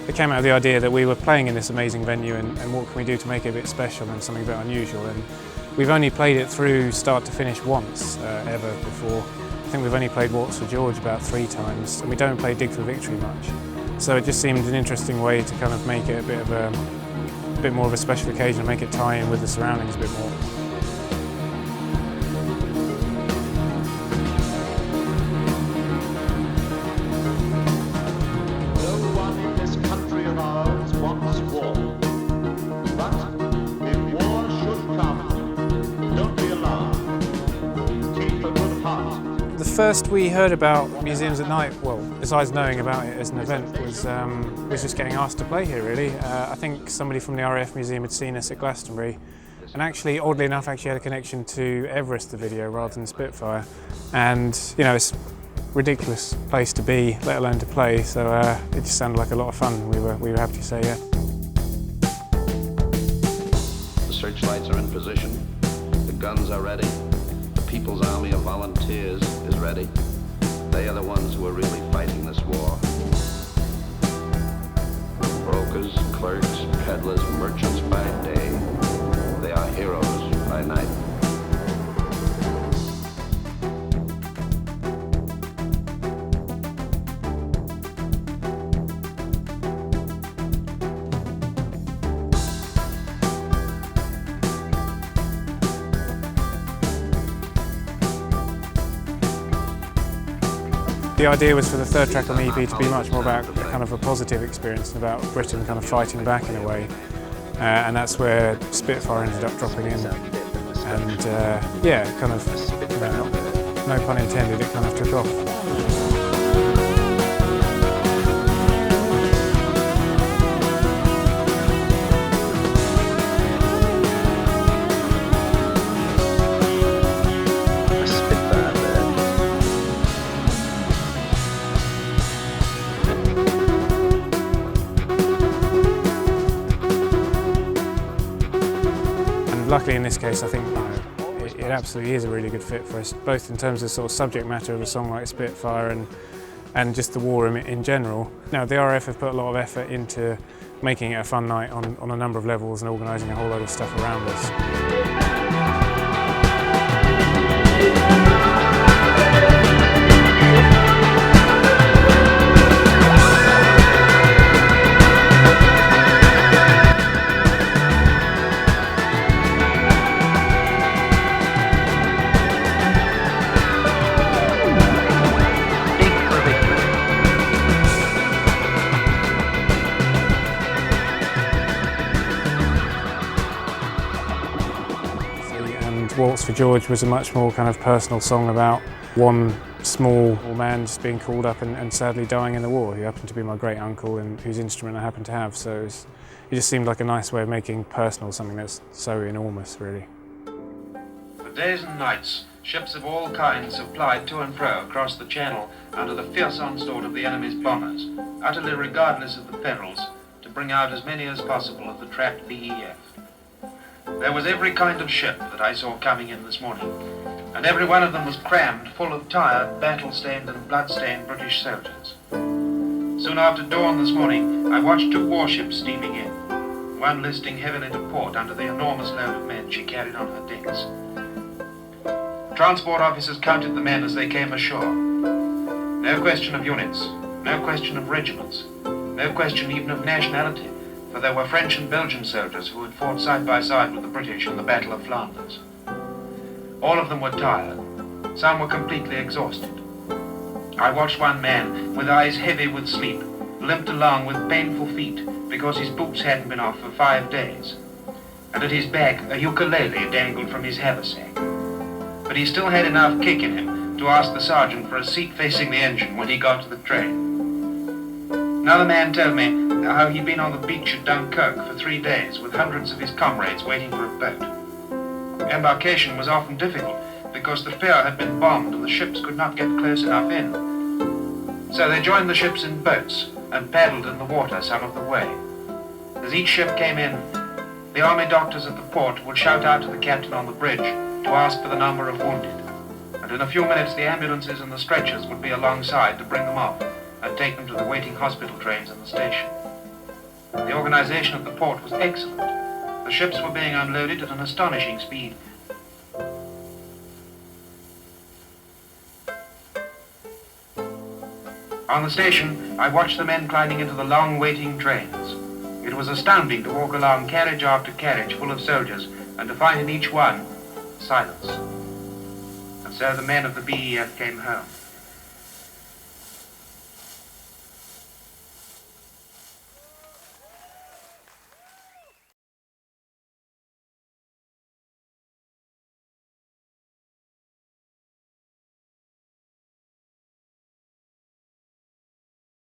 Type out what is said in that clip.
It came out of the idea that we were playing in this amazing venue and what can we do to make it a bit special and something a bit unusual. And we've only played it through start to finish once ever before. I think we've only played Waltz for George about 3 times, and we don't play Dig for Victory much. So it just seemed an interesting way to kind of make it a bit more of a special occasion and make it tie in with the surroundings a bit more. First we heard about museums at night, well, besides knowing about it as an event, was just getting asked to play here really. I think somebody from the RAF Museum had seen us at Glastonbury, and actually, oddly enough, actually had a connection to Everest, the video, rather than Spitfire. And, you know, it's a ridiculous place to be, let alone to play, so it just sounded like a lot of fun. We were happy to say yeah. The searchlights are in position, the guns are ready. People's army of volunteers is ready. They are the ones who are really fighting this war. Brokers, clerks, peddlers, merchants by day. They are heroes by night. The idea was for the third track on the EP to be much more about kind of a positive experience and about Britain kind of fighting back in a way. And that's where Spitfire ended up dropping in. And yeah, kind of, no pun intended, it kind of took off. Luckily in this case I think it absolutely is a really good fit for us, both in terms of sort of subject matter of a song like Spitfire and just the war in general. Now the RAF have put a lot of effort into making it a fun night on a number of levels and organising a whole load of stuff around us. Waltz for George was a much more kind of personal song about one small man just being called up and sadly dying in the war, who happened to be my great uncle and whose instrument I happened to have. So it just seemed like a nice way of making personal something that's so enormous, really. For days and nights, ships of all kinds have plied to and fro across the Channel under the fierce onslaught of the enemy's bombers, utterly regardless of the perils, to bring out as many as possible of the trapped VEF. There was every kind of ship that I saw coming in this morning, and every one of them was crammed full of tired, battle-stained and blood-stained British soldiers. Soon after dawn this morning, I watched 2 warships steaming in, one listing heavily to port under the enormous load of men she carried on her decks. Transport officers counted the men as they came ashore. No question of units, no question of regiments, no question even of nationality, for there were French and Belgian soldiers who had fought side by side with the British in the Battle of Flanders. All of them were tired. Some were completely exhausted. I watched one man, with eyes heavy with sleep, limped along with painful feet because his boots hadn't been off for 5 days. And at his back, a ukulele dangled from his haversack. But he still had enough kick in him to ask the sergeant for a seat facing the engine when he got to the train. Another man told me how he'd been on the beach at Dunkirk for 3 days with hundreds of his comrades waiting for a boat. Embarkation was often difficult because the pier had been bombed and the ships could not get close enough in. So they joined the ships in boats and paddled in the water some of the way. As each ship came in, the army doctors at the port would shout out to the captain on the bridge to ask for the number of wounded. And in a few minutes the ambulances and the stretchers would be alongside to bring them off and take them to the waiting hospital trains in the station. The organization of the port was excellent. The ships were being unloaded at an astonishing speed. On the station, I watched the men climbing into the long waiting trains. It was astounding to walk along carriage after carriage full of soldiers and to find in each one silence. And so the men of the BEF came home.